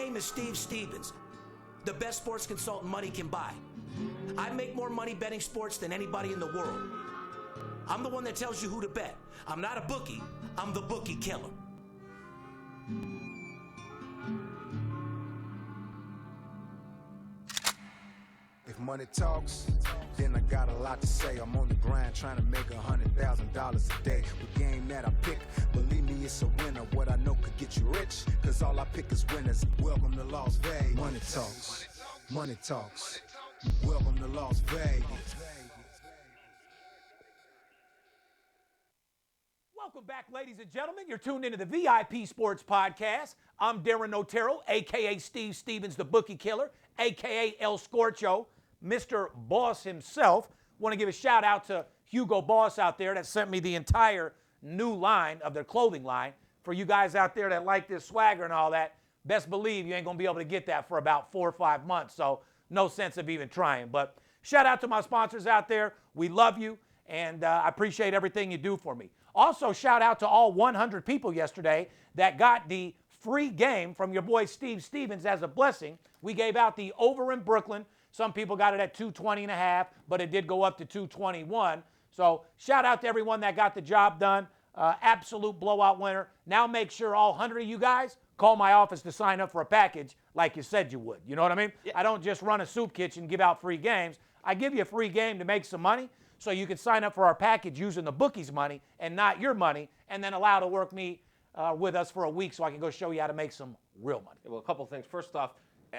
name is Steve Stevens, the best sports consultant money can buy. I make more money betting sports than anybody in the world. I'm the one that tells you who to bet. I'm not a bookie, I'm the bookie killer. If money talks, then I got a lot to say. I'm on the grind trying to make $100,000 a day. The game that I pick, believe me, it's a winner. What I know could get you rich, cause all I pick is winners. Welcome to Las Vegas. Money talks, money talks. Welcome to Las Vegas. Welcome back, ladies and gentlemen. You're tuned into the VIP Sports Podcast. I'm Darren Otero, a.k.a. Steve Stevens, the Bookie Killer, a.k.a. El Scorcho, Mr. Boss himself. Want to give a shout out to Hugo Boss out there that sent me the entire new line of their clothing line. For you guys out there that like this swagger and all that, best believe you ain't going to be able to get that for about 4 or 5 months, so no sense of even trying. But shout out to my sponsors out there. We love you, and I appreciate everything you do for me. Also, shout out to all 100 people yesterday that got the free game from your boy Steve Stevens as a blessing. We gave out the over in Brooklyn. Some people got it at 220.5, but it did go up to 221. So shout out to everyone that got the job done. Absolute blowout winner. Now make sure all 100 of you guys call my office to sign up for a package like you said you would. You know what I mean? Yeah. I don't just run a soup kitchen and give out free games. I give you a free game to make some money, so you can sign up for our package using the bookie's money and not your money, and then allow to work me with us for a week so I can go show you how to make some real money. Well, a couple things. First off,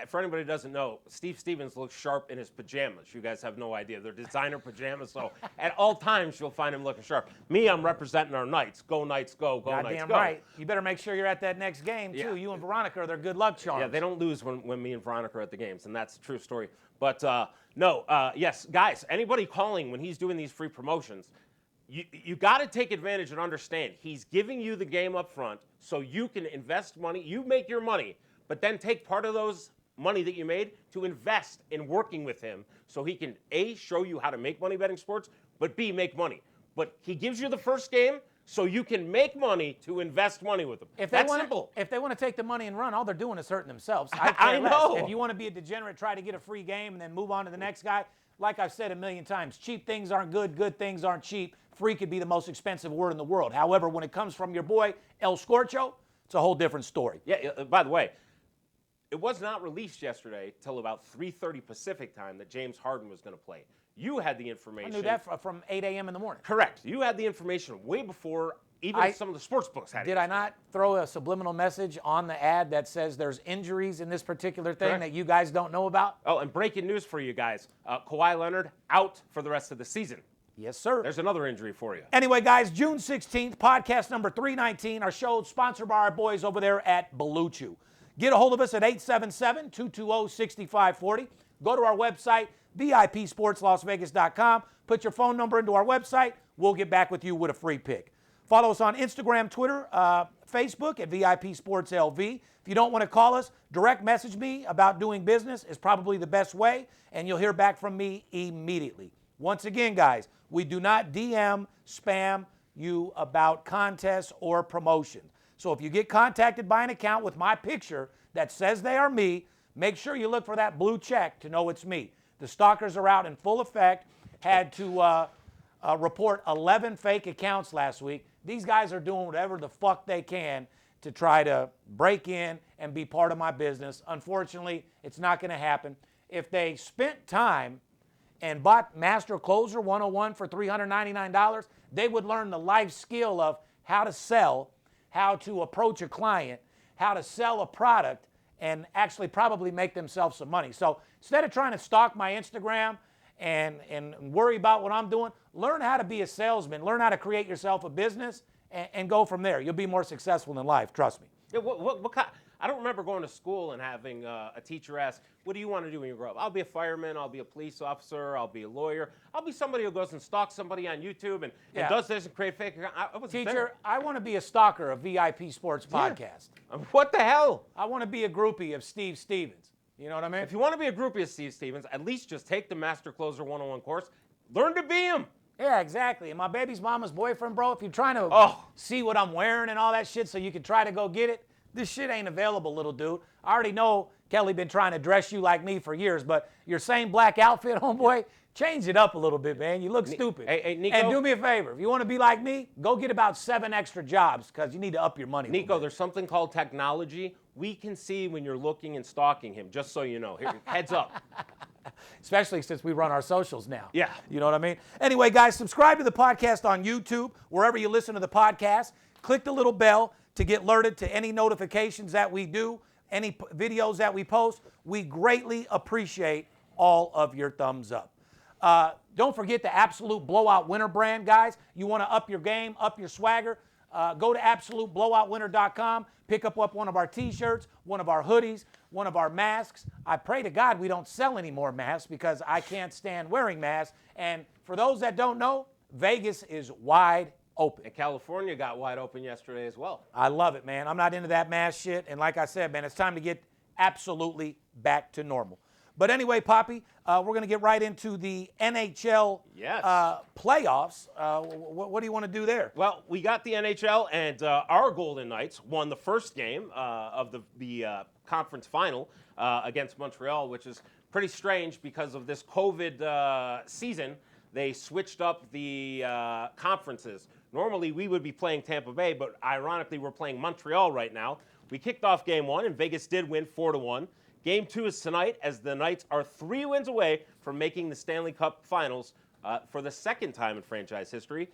for anybody who doesn't know, Steve Stevens looks sharp in his pajamas. You guys have no idea. They're designer pajamas, so at all times you'll find him looking sharp. Me, I'm representing our Knights. Go Knights, go, go Knights, go. Goddamn right. You better make sure you're at that next game, too. Yeah. You and Veronica are their good luck charms. Yeah, they don't lose when me and Veronica are at the games, and that's a true story. But, yes, guys, anybody calling when he's doing these free promotions, you got to take advantage and understand. He's giving you the game up front so you can invest money. You make your money, but then take part of those money that you made to invest in working with him so he can, A, show you how to make money betting sports, but B, make money. But he gives you the first game so you can make money to invest money with him. That's simple. If they want to take the money and run, all they're doing is hurting themselves. I know. If you want to be a degenerate, try to get a free game and then move on to the next guy. Like I've said a million times, cheap things aren't good, good things aren't cheap. Free could be the most expensive word in the world. However, when it comes from your boy, El Scorcho, it's a whole different story. Yeah, by the way, it was not released yesterday till about 3:30 Pacific time that James Harden was going to play. You had the information. I knew that from 8 a.m. in the morning. Correct. You had the information way before even some of the sports books had it. Did I not throw a subliminal message on the ad that says there's injuries in this particular thing that you guys don't know about? Oh, and breaking news for you guys. Kawhi Leonard out for the rest of the season. Yes, sir. There's another injury for you. Anyway, guys, June 16th, podcast number 319. Our show is sponsored by our boys over there at Belucci. Get a hold of us at 877-220-6540. Go to our website, VIPSportsLasVegas.com. Put your phone number into our website. We'll get back with you with a free pick. Follow us on Instagram, Twitter, Facebook at VIPSportsLV. If you don't want to call us, direct message me about doing business is probably the best way, and you'll hear back from me immediately. Once again, guys, we do not DM, spam you about contests or promotions. So if you get contacted by an account with my picture that says they are me, make sure you look for that blue check to know it's me. The stalkers are out in full effect. Had to report 11 fake accounts last week. These guys are doing whatever the fuck they can to try to break in and be part of my business. Unfortunately, it's not going to happen. If they spent time and bought Master Closer 101 for $399, they would learn the life skill of how to sell, how to approach a client, how to sell a product, and actually probably make themselves some money. So instead of trying to stalk my Instagram and worry about what I'm doing, learn how to be a salesman, learn how to create yourself a business, and go from there. You'll be more successful in life, trust me. Yeah, what kind, I don't remember going to school and having a teacher ask, what do you want to do when you grow up? I'll be a fireman, I'll be a police officer, I'll be a lawyer. I'll be somebody who goes and stalks somebody on YouTube and does this and create fake accounts. Teacher, I want to be a stalker of VIP Sports Podcast. What the hell? I want to be a groupie of Steve Stevens. You know what I mean? If you want to be a groupie of Steve Stevens, at least just take the Master Closer 101 course. Learn to be him. Yeah, exactly. And my baby's mama's boyfriend, bro, if you're trying to see what I'm wearing and all that shit so you can try to go get it, This shit ain't available, little dude. I already know Kelly been trying to dress you like me for years, but your same black outfit, homeboy, change it up a little bit, man. You look stupid. Hey, Nico. And do me a favor. If you want to be like me, go get about 7 extra jobs because you need to up your money. Nico, there's something called technology. We can see when you're looking and stalking him, just so you know. Here, heads up. Especially since we run our socials now. Yeah. You know what I mean? Anyway, guys, subscribe to the podcast on YouTube, wherever you listen to the podcast. Click the little bell to get alerted to any notifications that we do, any videos that we post. We greatly appreciate all of your thumbs up. Don't forget the Absolute Blowout Winner brand, guys. You want to up your game, up your swagger, go to AbsoluteBlowoutWinner.com, pick up one of our T-shirts, one of our hoodies, one of our masks. I pray to God we don't sell any more masks because I can't stand wearing masks. And for those that don't know, Vegas is wide open. And California got wide open yesterday as well. I love it, man. I'm not into that mask shit. And like I said, man, it's time to get absolutely back to normal. But anyway, Poppy, we're going to get right into the NHL playoffs. What do you want to do there? Well, we got the NHL, and our Golden Knights won the first game of the conference final against Montreal, which is pretty strange because of this COVID season. They switched up the conferences. Normally, we would be playing Tampa Bay, but ironically, we're playing Montreal right now. We kicked off Game 1, and Vegas did win 4-1. Game 2 is tonight, as the Knights are 3 wins away from making the Stanley Cup Finals for the second time in franchise history.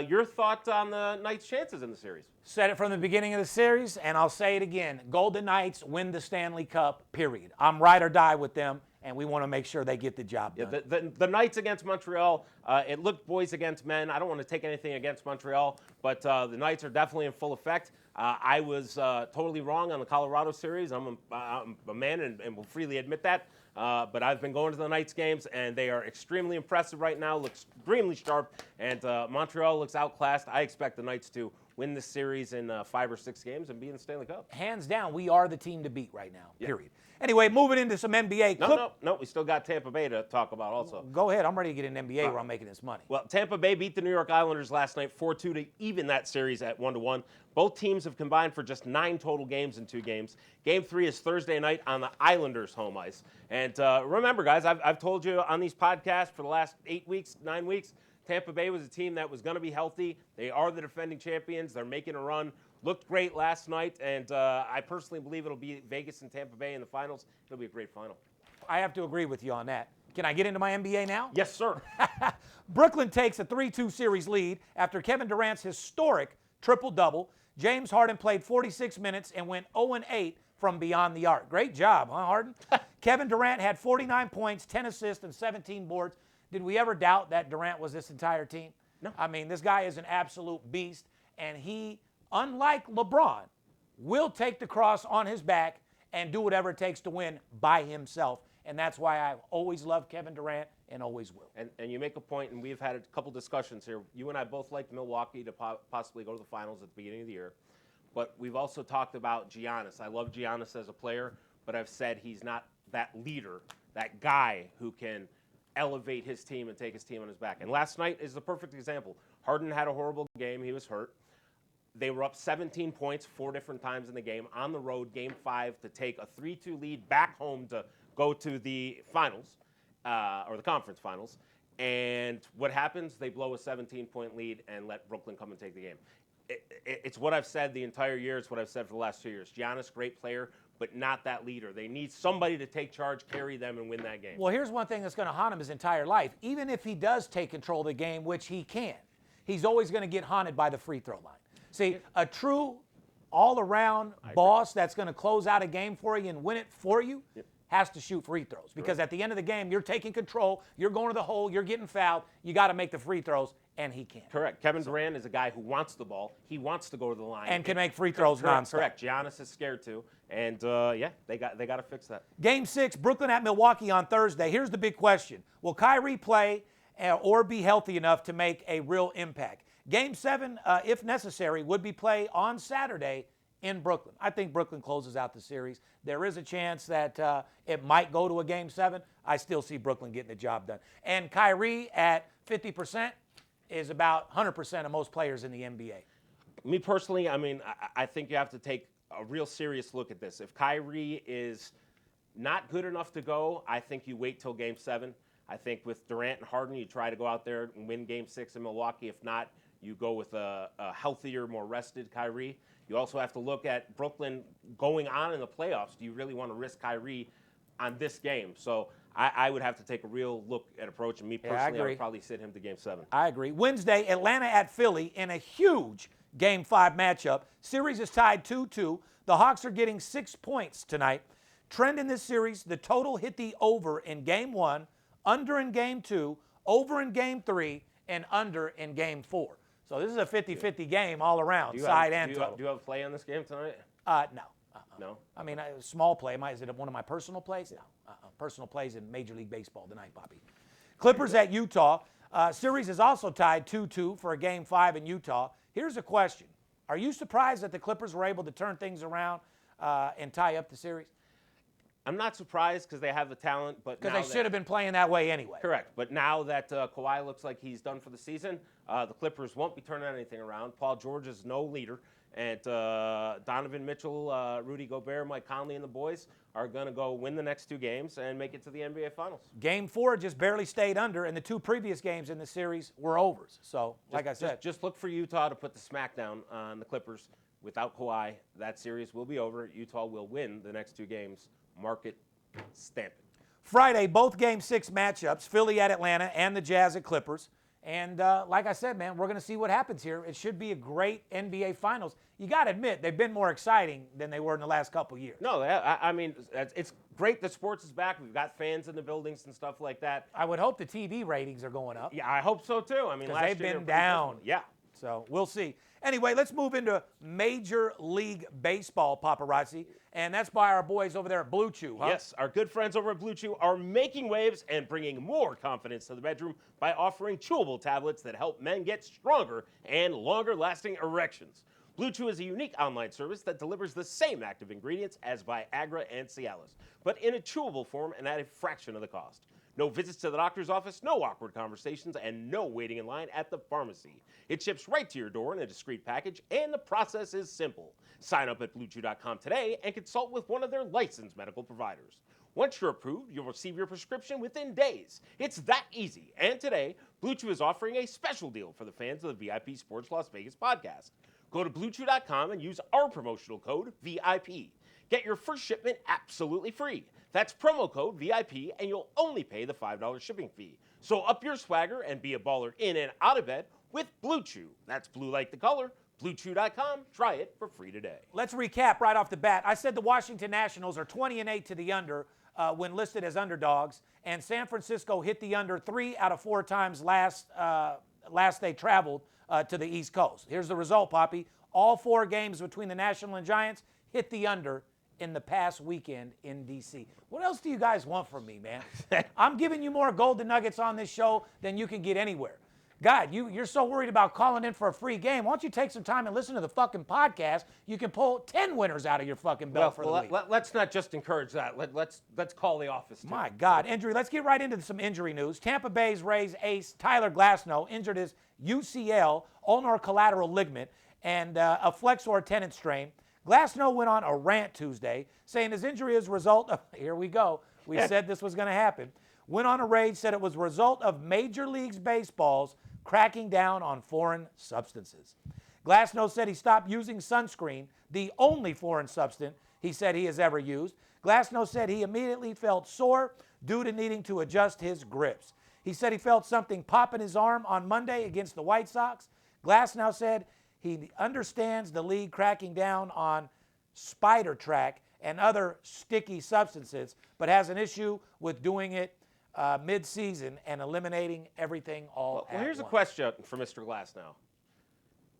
Your thoughts on the Knights' chances in the series? Said it from the beginning of the series, and I'll say it again. Golden Knights win the Stanley Cup, period. I'm ride or die with them, and we want to make sure they get the job done. Yeah, the Knights against Montreal, it looked boys against men. I don't want to take anything against Montreal, but the Knights are definitely in full effect. I was totally wrong on the Colorado series. I'm a man and will freely admit that. But I've been going to the Knights games, and they are extremely impressive right now, look extremely sharp, and Montreal looks outclassed. I expect the Knights to win this series in 5 or 6 games and be in the Stanley Cup. Hands down, we are the team to beat right now, period. Anyway, moving into some NBA. No, we still got Tampa Bay to talk about also. Go ahead. I'm ready to get in NBA where I'm making this money. Well, Tampa Bay beat the New York Islanders last night 4-2 to even that series at 1-1. Both teams have combined for just 9 total games in 2 games. Game 3 is Thursday night on the Islanders' home ice. And remember, guys, I've told you on these podcasts for the last 8 weeks, 9 weeks, Tampa Bay was a team that was going to be healthy. They are the defending champions. They're making a run. Looked great last night, and I personally believe it'll be Vegas and Tampa Bay in the finals. It'll be a great final. I have to agree with you on that. Can I get into my NBA now? Yes, sir. Brooklyn takes a 3-2 series lead after Kevin Durant's historic triple-double. James Harden played 46 minutes and went 0-8 from beyond the arc. Great job, huh, Harden? Kevin Durant had 49 points, 10 assists, and 17 boards. Did we ever doubt that Durant was this entire team? No. I mean, this guy is an absolute beast, and he, unlike LeBron, will take the cross on his back and do whatever it takes to win by himself. And that's why I've always loved Kevin Durant and always will. And you make a point, and we've had a couple discussions here. You and I both liked Milwaukee to possibly go to the finals at the beginning of the year. But we've also talked about Giannis. I love Giannis as a player, but I've said he's not that leader, that guy who can elevate his team and take his team on his back. And last night is the perfect example. Harden had a horrible game. He was hurt. They were up 17 points 4 different times in the game on the road, Game 5, to take a 3-2 lead back home to go to the finals, or the conference finals. And what happens? They blow a 17-point lead and let Brooklyn come and take the game. It's what I've said the entire year. It's what I've said for the last 2 years. Giannis, great player, but not that leader. They need somebody to take charge, carry them, and win that game. Well, here's one thing that's going to haunt him his entire life. Even if he does take control of the game, which he can, he's always going to get haunted by the free throw line. See, a true all-around boss that's going to close out a game for you and win it for you has to shoot free throws. Because at the end of the game, you're taking control, you're going to the hole, you're getting fouled, you got to make the free throws, and he can't. Correct. Kevin Durant is a guy who wants the ball. He wants to go to the line. And can make free throws nonstop. Correct. Giannis is scared to. And, they got to fix that. Game 6, Brooklyn at Milwaukee on Thursday. Here's the big question. Will Kyrie play or be healthy enough to make a real impact? Game 7, if necessary, would be played on Saturday in Brooklyn. I think Brooklyn closes out the series. There is a chance that it might go to a Game 7. I still see Brooklyn getting the job done. And Kyrie at 50% is about 100% of most players in the NBA. Me personally, I mean, I think you have to take a real serious look at this. If Kyrie is not good enough to go, I think you wait till Game 7. I think with Durant and Harden, you try to go out there and win Game 6 in Milwaukee. If not, you go with a healthier, more rested Kyrie. You also have to look at Brooklyn going on in the playoffs. Do you really want to risk Kyrie on this game? So I would have to take a real look at approach. And me personally, I would probably sit him to Game 7. I agree. Wednesday, Atlanta at Philly in a huge Game 5 matchup. Series is tied 2-2. The Hawks are getting 6 points tonight. Trend in this series, the total hit the over in Game 1, under in Game 2, over in Game 3, and under in Game 4. So this is a 50-50 game all around, side and total. Do you have a play on this game tonight? No. No? I mean, a small play. Is it one of my personal plays? No. Personal plays in Major League Baseball tonight, Bobby. Clippers at Utah. Series is also tied 2-2 for a Game 5 in Utah. Here's a question. Are you surprised that the Clippers were able to turn things around and tie up the series? I'm not surprised because they have the talent, but because they should have been playing that way anyway. Correct, but now that Kawhi looks like he's done for the season, the Clippers won't be turning anything around. Paul George is no leader, and Donovan Mitchell, Rudy Gobert, Mike Conley, and the boys are going to go win the next 2 games and make it to the NBA Finals. Game 4 just barely stayed under, and the 2 previous games in the series were overs. So, like I said, just look for Utah to put the smackdown on the Clippers. Without Kawhi, that series will be over. Utah will win the next 2 games. Mark it, stamp it. Friday, both Game 6 matchups, Philly at Atlanta and the Jazz at Clippers. And like I said, man, we're going to see what happens here. It should be a great NBA Finals. You got to admit, they've been more exciting than they were in the last couple years. No, I mean, it's great that sports is back. We've got fans in the buildings and stuff like that. I would hope the TV ratings are going up. Yeah, I hope so, too. I mean, last they've year been down. Yeah. So we'll see. Anyway, let's move into Major League Baseball, Paparazzi. And that's by our boys over there at Blue Chew, huh? Yes, our good friends over at Blue Chew are making waves and bringing more confidence to the bedroom by offering chewable tablets that help men get stronger and longer-lasting erections. Blue Chew is a unique online service that delivers the same active ingredients as Viagra and Cialis, but in a chewable form and at a fraction of the cost. No visits to the doctor's office, no awkward conversations, and no waiting in line at the pharmacy. It ships right to your door in a discreet package, and the process is simple. Sign up at BlueChew.com today and consult with one of their licensed medical providers. Once you're approved, you'll receive your prescription within days. It's that easy. And today, Blue Chew is offering a special deal for the fans of the VIP Sports Las Vegas podcast. Go to BlueChew.com and use our promotional code VIP. Get your first shipment absolutely free. That's promo code VIP, and you'll only pay the $5 shipping fee. So up your swagger and be a baller in and out of bed with Blue Chew. That's blue like the color. BlueChew.com. Try it for free today. Let's recap right off the bat. I said the Washington Nationals are 20-8 to the under when listed as underdogs, and San Francisco hit the under 3 out of 4 times last they traveled to the East Coast. Here's the result, Poppy. All 4 games between the National and Giants hit the under in the past weekend in D.C. What else do you guys want from me, man? I'm giving you more golden nuggets on this show than you can get anywhere. God, you're so worried about calling in for a free game. Why don't you take some time and listen to the fucking podcast? You can pull 10 winners out of your fucking belt for the week. Let's not just encourage that. Let's call the office, too. My God, injury. Let's get right into some injury news. Tampa Bay's Rays ace Tyler Glasnow injured his UCL, ulnar collateral ligament, and a flexor tendon strain. Glasnow went on a rant Tuesday saying his injury is a result of, here we go, we said this was going to happen, went on a rage, said it was a result of Major League Baseball's cracking down on foreign substances. Glasnow said he stopped using sunscreen, the only foreign substance he said he has ever used. Glasnow said he immediately felt sore due to needing to adjust his grips. He said he felt something pop in his arm on Monday against the White Sox. Glasnow said he understands the league cracking down on spider track and other sticky substances, but has an issue with doing it mid-season and eliminating everything all at once. Here's a question for Mr. Glasnow.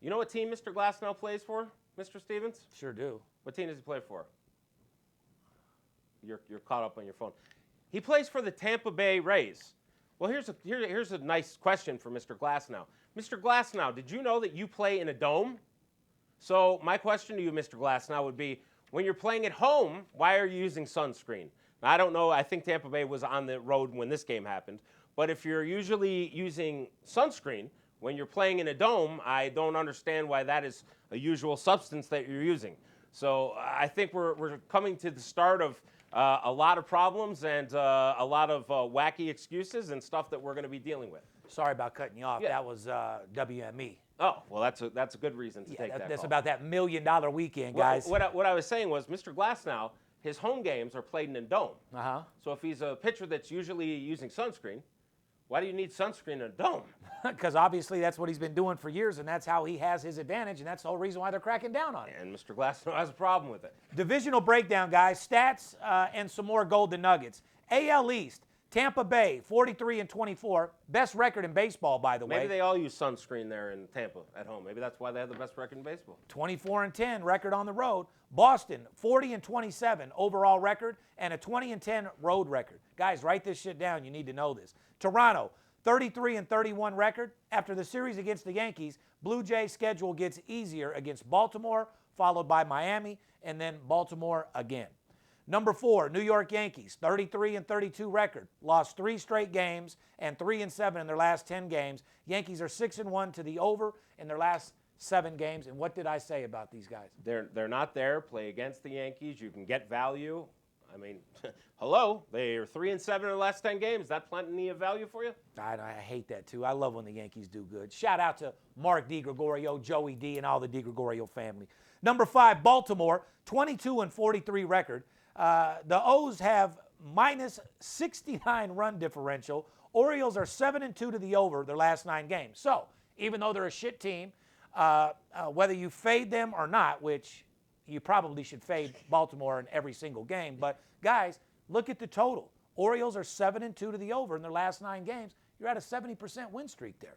You know what team Mr. Glasnow plays for, Mr. Stevens? Sure do. What team does he play for? You're caught up on your phone. He plays for the Tampa Bay Rays. Well, here's a nice question for Mr. Glasnow. Mr. Glasnow, did you know that you play in a dome? So my question to you, Mr. Glasnow, would be, when you're playing at home, why are you using sunscreen? Now, I don't know. I think Tampa Bay was on the road when this game happened. But if you're usually using sunscreen when you're playing in a dome, I don't understand why that is a usual substance that you're using. So I think we're coming to the start of a lot of problems and a lot of wacky excuses and stuff that we're going to be dealing with. Sorry about cutting you off. Yeah. That was WME. Oh, well, that's a good reason to take that That's call. about that $1 million weekend, Well, guys. what I was saying was Mr. Glasnow, his home games are played in a dome. Uh-huh. So if he's a pitcher that's usually using sunscreen, why do you need sunscreen in a dome? Because obviously that's what he's been doing for years, and that's how he has his advantage, and that's the whole reason why they're cracking down on it. And Mr. Glasnow has a problem with it. Divisional breakdown, guys. Stats and some more Golden Nuggets. AL East, Tampa Bay, 43-24. Best record in baseball, by the way. Maybe they all use sunscreen there in Tampa at home. Maybe that's why they have the best record in baseball. 24-10 record on the road. Boston, 40-27 overall record and a 20-10 road record. Guys, write this shit down. You need to know this. Toronto, 33-31 record. After the series against the Yankees, Blue Jays' schedule gets easier against Baltimore, followed by Miami, and then Baltimore again. Number 4, New York Yankees, 33-32 record. Lost 3 straight games and 3-7 in their last 10 games. Yankees are 6-1 to the over in their last 7 games. And what did I say about these guys? They're not there. Play against the Yankees. You can get value. I mean, hello. They are 3-7 in their last 10 games. Is that plenty of value for you? I hate that, too. I love when the Yankees do good. Shout out to Mark DiGregorio, Joey D, and all the DiGregorio family. Number 5, Baltimore, 22-43 record. The O's have minus 69 run differential. Orioles are 7-2 to the over their last 9 games. So, even though they're a shit team, whether you fade them or not, which you probably should fade Baltimore in every single game. But, guys, look at the total. Orioles are 7-2 to the over in their last 9 games. You're at a 70% win streak there.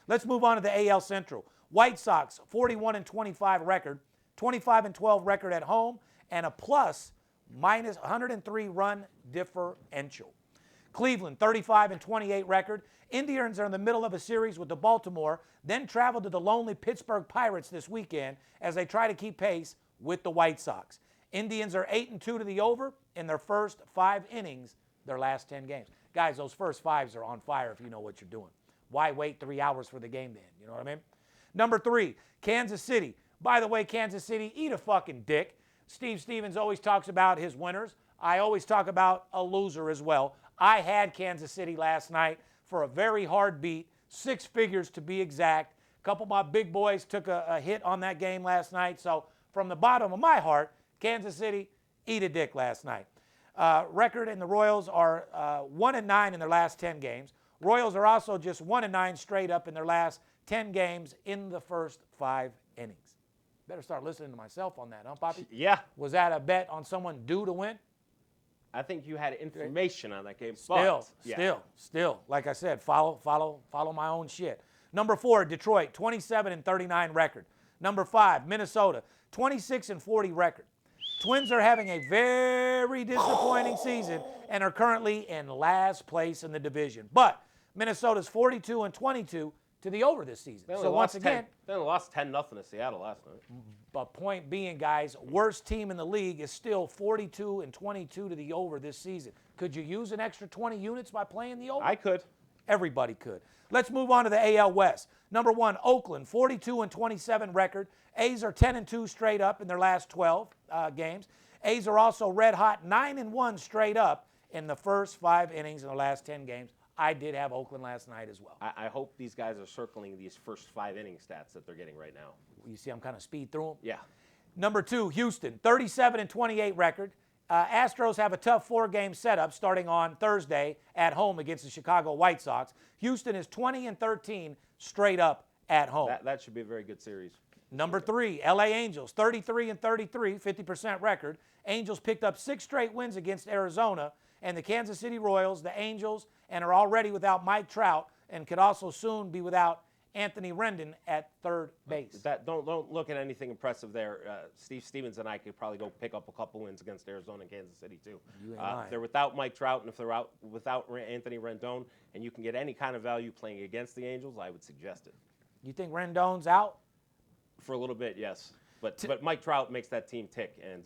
Let's move on to the AL Central. White Sox, 41-25 record, 25-12 record at home, and a plus minus 103 run differential. Cleveland, 35-28 record. Indians are in the middle of a series with the Baltimore, then travel to the lonely Pittsburgh Pirates this weekend as they try to keep pace with the White Sox. Indians are 8-2 to the over in their first 5 innings, their last 10 games. Guys, those first 5s are on fire if you know what you're doing. Why wait 3 hours for the game to end? You know what I mean? Number 3, Kansas City. By the way, Kansas City, eat a fucking dick. Steve Stevens always talks about his winners. I always talk about a loser as well. I had Kansas City last night for a very hard beat, 6 figures to be exact. A couple of my big boys took a hit on that game last night. So from the bottom of my heart, Kansas City, eat a dick last night. Record in the Royals are 1-9 in their last 10 games. Royals are also just 1-9 straight up in their last 10 games in the first 5 innings. Better start listening to myself on that, huh, Poppy? Yeah. Was that a bet on someone due to win? I think you had information on that game. Still. Like I said, follow my own shit. Number 4, Detroit, 27-39 record. Number 5, Minnesota, 26-40 record. Twins are having a very disappointing season and are currently in last place in the division. But Minnesota's 42-22 to the over this season. So once again, they lost 10-0 to Seattle last night. But point being, guys, worst team in the league is still 42-22 to the over this season. Could you use an extra 20 units by playing the over? I could. Everybody could. Let's move on to the AL West. Number 1, Oakland, 42-27 record. A's are 10-2 straight up in their last 12 games. A's are also red hot, 9-1 straight up in the first 5 innings in the last 10 games. I did have Oakland last night as well. I hope these guys are circling these first 5 inning stats that they're getting right now. You see I'm kind of speed through them? Yeah. Number 2, Houston, 37-28 record. Astros have a tough 4-game setup starting on Thursday at home against the Chicago White Sox. Houston is 20-13 straight up at home. That should be a very good series. Number 3, LA Angels, 33-33, 50% record. Angels picked up 6 straight wins against Arizona, and the Kansas City Royals, the Angels, and are already without Mike Trout and could also soon be without Anthony Rendon at third base. Don't look at anything impressive there. Steve Stevens and I could probably go pick up a couple wins against Arizona and Kansas City too. They're without Mike Trout, and if they're out without Anthony Rendon, and you can get any kind of value playing against the Angels, I would suggest it. You think Rendon's out? For a little bit, yes. But Mike Trout makes that team tick, and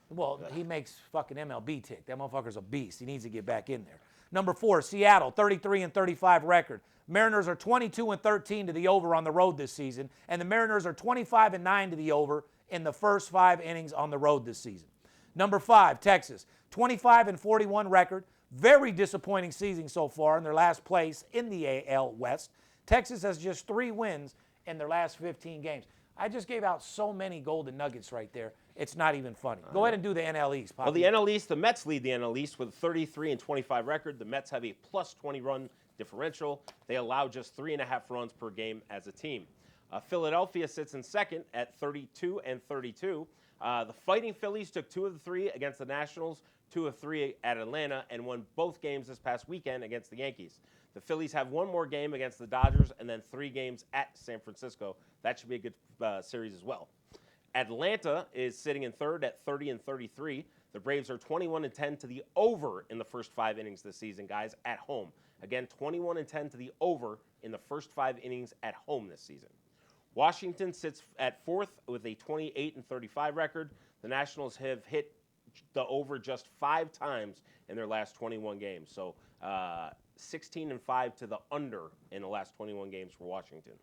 well, he makes fucking MLB tick. That motherfucker's a beast. He needs to get back in there. Number 4, Seattle, 33-35 record. Mariners are 22-13 to the over on the road this season, and the Mariners are 25-9 to the over in the first 5 innings on the road this season. Number 5, Texas, 25-41 record. Very disappointing season so far in their last place in the AL West. Texas has just 3 wins in their last 15 games. I just gave out so many golden nuggets right there. It's not even funny. Go ahead and do the NL East, Poppy. Well, the NL East, the Mets lead the NL East with a 33-25 record. The Mets have a plus 20 run differential. They allow just 3.5 runs per game as a team. Philadelphia sits in second at 32-32. The Fighting Phillies took 2 of the 3 against the Nationals, 2 of 3 at Atlanta, and won both games this past weekend against the Yankees. The Phillies have 1 more game against the Dodgers and then 3 games at San Francisco. That should be a good series as well. Atlanta is sitting in third at 30-33. The Braves are 21-10 to the over in the first 5 innings this season, guys, at home. Again, 21-10 to the over in the first 5 innings at home this season. Washington sits at 4th with a 28-35 record. The Nationals have hit the over just 5 times in their last 21 games. So 16-5 to the under in the last 21 games for Washington.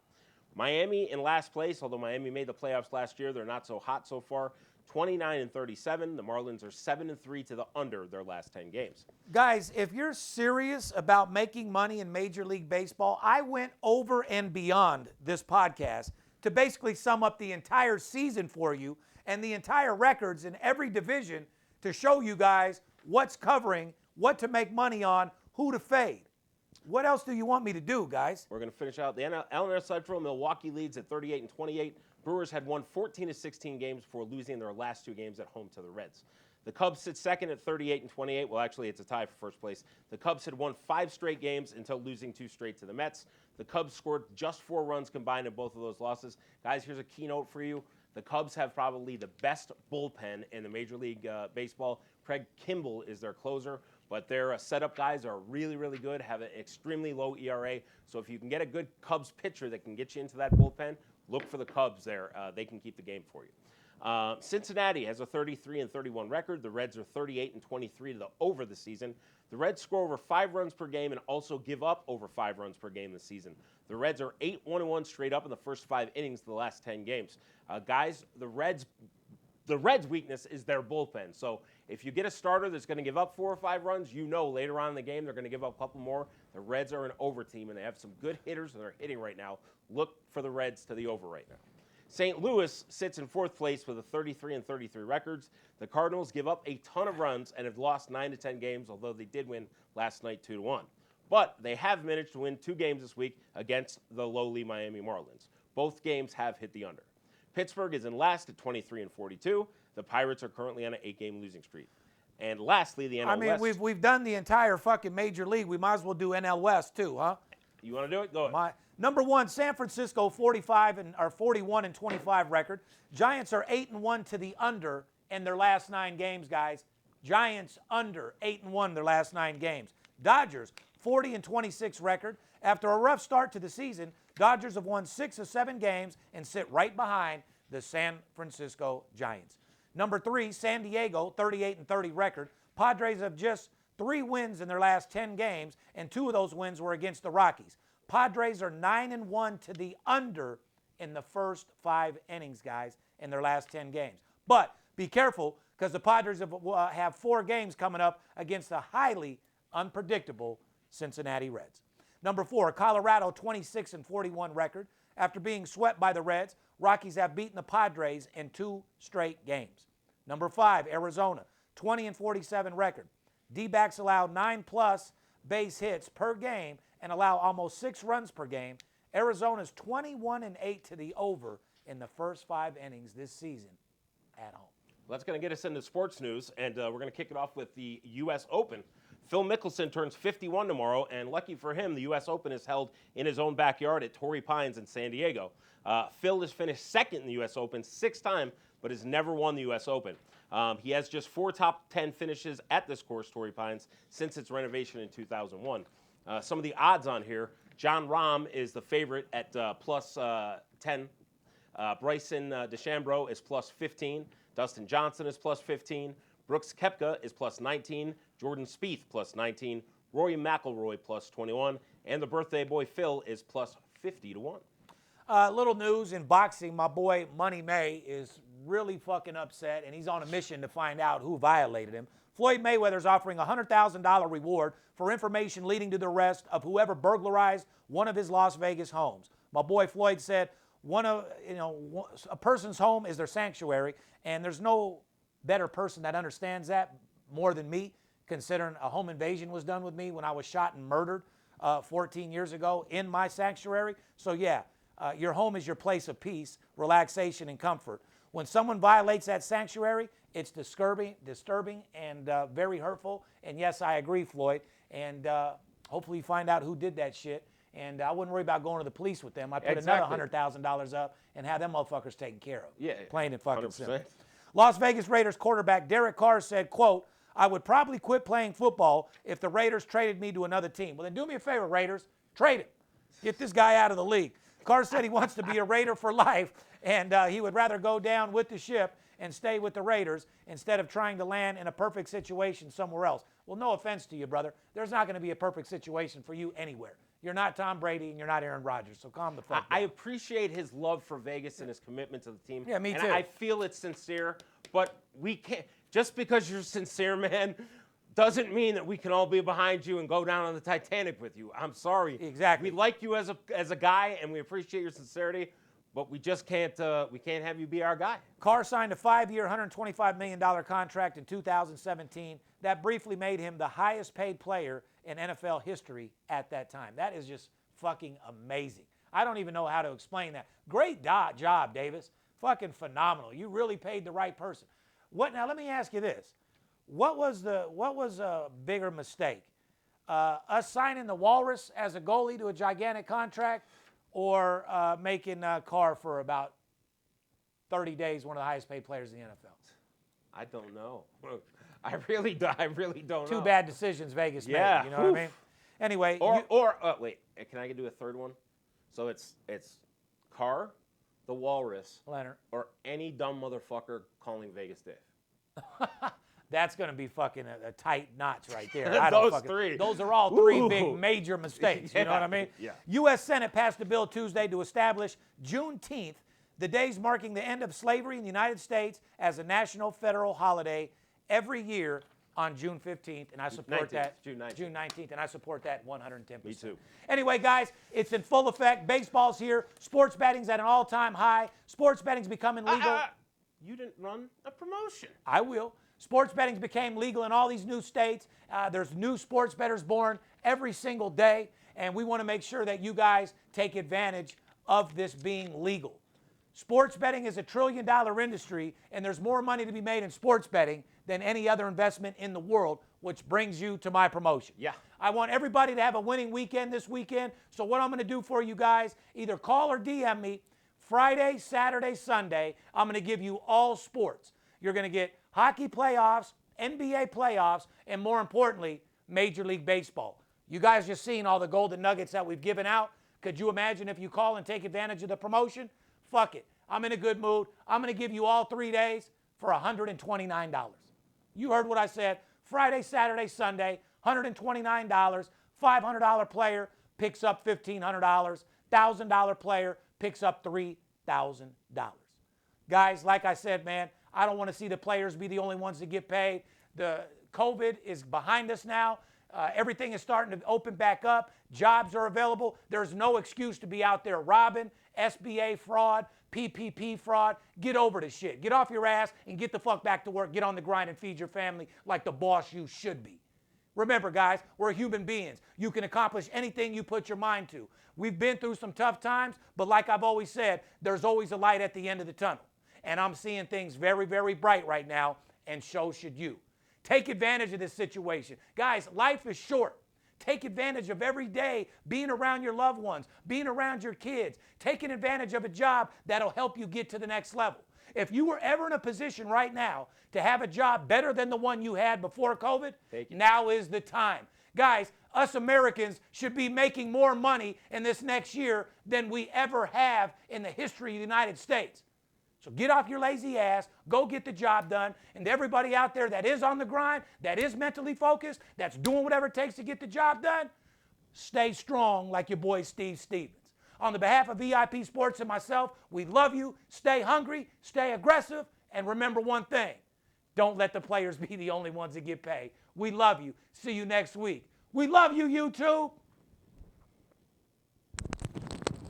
Miami in last place, although Miami made the playoffs last year, they're not so hot so far. 29-37. The Marlins are 7-3 to the under their last 10 games. Guys, if you're serious about making money in Major League Baseball, I went over and beyond this podcast to basically sum up the entire season for you and the entire records in every division to show you guys what's covering, what to make money on, who to fade. What else do you want me to do, guys? We're going to finish out the NL Central. Milwaukee leads at 38-28. Brewers had won 14-16 games before losing their last 2 games at home to the Reds. The Cubs sit second at 38-28. Well, actually, it's a tie for first place. The Cubs had won 5 straight games until losing 2 straight to the Mets. The Cubs scored just 4 runs combined in both of those losses. Guys, here's a keynote for you. The Cubs have probably the best bullpen in the Major League Baseball. Craig Kimbrell is their closer, but their setup guys are really, really good, have an extremely low ERA. So if you can get a good Cubs pitcher that can get you into that bullpen, look for the Cubs there. They can keep the game for you. Cincinnati has a 33-31 record. The Reds are 38-23 to the over the season. The Reds score over 5 runs per game and also give up over 5 runs per game this season. The Reds are 8-1-1 straight up in the first 5 innings of the last 10 games. Guys, the Reds' weakness is their bullpen. So if you get a starter that's going to give up 4 or 5 runs, you know later on in the game they're going to give up a couple more. The Reds are an over team, and they have some good hitters that are hitting right now. Look for the Reds to the over right now. St. Louis sits in 4th place with a 33-33 records. The Cardinals give up a ton of runs and have lost 9 to 10 games, although they did win last night 2-1. But they have managed to win 2 games this week against the lowly Miami Marlins. Both games have hit the under. Pittsburgh is in last at 23-42. The Pirates are currently on an 8-game losing streak. And lastly, the NL West. We've done the entire fucking Major League. We might as well do NL West too, huh? You want to do it? Go ahead. Number 1, San Francisco, 41-25 record. Giants are 8-1 to the under in their last 9 games, guys. Giants under 8-1 their last 9 games. Dodgers, 40-26 record. After a rough start to the season, Dodgers have won 6 of 7 games and sit right behind the San Francisco Giants. Number 3, San Diego, 38-30 record. Padres have just 3 wins in their last 10 games, and 2 of those wins were against the Rockies. Padres are 9-1 to the under in the first 5 innings, guys, in their last 10 games. But be careful, because the Padres have 4 games coming up against the highly unpredictable Cincinnati Reds. Number 4, Colorado, 26-41 record. After being swept by the Reds, Rockies have beaten the Padres in 2 straight games. Number 5, Arizona, 20-47 record. D-backs allow 9+ base hits per game and allow almost 6 runs per game. Arizona's 21-8 to the over in the first 5 innings this season at home. Well, that's going to get us into sports news, and we're going to kick it off with the U.S. Open. Phil Mickelson turns 51 tomorrow, and lucky for him, the U.S. Open is held in his own backyard at Torrey Pines in San Diego. Phil has finished second in the U.S. Open 6 times, but has never won the U.S. Open. He has just 4 top 10 finishes at this course, Torrey Pines, since its renovation in 2001. Some of the odds on here, John Rahm is the favorite at plus 10. Bryson DeChambeau is plus 15. Dustin Johnson is plus 15. Brooks Koepka is plus 19. Jordan Spieth plus 19. Rory McIlroy plus 21. And the birthday boy Phil is plus 50 to 1. Little news in boxing, my boy Money May is really fucking upset, and he's on a mission to find out who violated him. Floyd Mayweather's offering a $100,000 reward for information leading to the arrest of whoever burglarized one of his Las Vegas homes. My boy Floyd said a person's home is their sanctuary, and there's no better person that understands that more than me, considering a home invasion was done with me when I was shot and murdered 14 years ago in my sanctuary. So yeah, your home is your place of peace, relaxation, and comfort. When someone violates that sanctuary, it's disturbing and very hurtful. And yes, I agree, Floyd. And hopefully you find out who did that shit. And I wouldn't worry about going to the police with them. I'd put another $100,000 up and have them motherfuckers taken care of. Yeah, plain and fucking 100%. simple. Las Vegas Raiders quarterback Derek Carr said, quote, "I would probably quit playing football if the Raiders traded me to another team." Well, then do me a favor, Raiders. Trade him. Get this guy out of the league. Carr said he wants to be a Raider for life, and he would rather go down with the ship and stay with the Raiders instead of trying to land in a perfect situation somewhere else. Well, no offense to you, brother. There's not going to be a perfect situation for you anywhere. You're not Tom Brady and you're not Aaron Rodgers, so calm the fuck down. I appreciate his love for Vegas and his commitment to the team. Yeah, me too. And I feel it's sincere, but we can't, just because you're sincere, man, doesn't mean that we can all be behind you and go down on the Titanic with you. I'm sorry. Exactly. We like you as a guy, and we appreciate your sincerity, but we just can't have you be our guy. Carr signed a 5-year, $125 million contract in 2017. That briefly made him the highest paid player in NFL history at that time. That is just fucking amazing. I don't even know how to explain that. Great job, Davis. Fucking phenomenal. You really paid the right person. Now let me ask you this. What was a bigger mistake? Us signing the Walrus as a goalie to a gigantic contract, or making Carr for about 30 days one of the highest paid players in the NFL? I don't know. I really don't know. Two bad decisions Vegas made. You know what I mean? Anyway. Wait, can I do a third one? So it's Carr, the Walrus, Leonard, or any dumb motherfucker calling Vegas Dave. That's going to be fucking a tight notch right there. Three. Those are all three big major mistakes. You know what I mean? Yeah. U.S. Senate passed a bill Tuesday to establish Juneteenth, the days marking the end of slavery in the United States, as a national federal holiday every year on June 15th, and I support that. June 19th, and I support that 110%. Me too. Anyway, guys, it's in full effect. Baseball's here. Sports betting's at an all-time high. Sports betting's becoming legal. You didn't run a promotion. I will. Sports betting became legal in all these new states. There's new sports bettors born every single day, and we want to make sure that you guys take advantage of this being legal. Sports betting is a $1 trillion industry, and there's more money to be made in sports betting than any other investment in the world, which brings you to my promotion. Yeah. I want everybody to have a winning weekend this weekend, so what I'm going to do for you guys, either call or DM me Friday, Saturday, Sunday. I'm going to give you all sports. You're going to get hockey playoffs, NBA playoffs, and more importantly, Major League Baseball. You guys just seen all the golden nuggets that we've given out. Could you imagine if you call and take advantage of the promotion? Fuck it. I'm in a good mood. I'm going to give you all 3 days for $129. You heard what I said. Friday, Saturday, Sunday, $129. $500 player picks up $1,500. $1,000 player picks up $3,000. Guys, like I said, man, I don't want to see the players be the only ones that get paid. The COVID is behind us now. Everything is starting to open back up. Jobs are available. There's no excuse to be out there robbing, SBA fraud, PPP fraud. Get over the shit. Get off your ass and get the fuck back to work. Get on the grind and feed your family like the boss you should be. Remember, guys, we're human beings. You can accomplish anything you put your mind to. We've been through some tough times, but like I've always said, there's always a light at the end of the tunnel. And I'm seeing things very, very bright right now, and so should you. Take advantage of this situation. Guys, life is short. Take advantage of every day being around your loved ones, being around your kids, taking advantage of a job that'll help you get to the next level. If you were ever in a position right now to have a job better than the one you had before COVID, now is the time. Guys, us Americans should be making more money in this next year than we ever have in the history of the United States. So get off your lazy ass, go get the job done, and everybody out there that is on the grind, that is mentally focused, that's doing whatever it takes to get the job done, stay strong like your boy Steve Stevens. On the behalf of VIP Sports and myself, we love you. Stay hungry, stay aggressive, and remember one thing. Don't let the players be the only ones that get paid. We love you. See you next week. We love you, YouTube.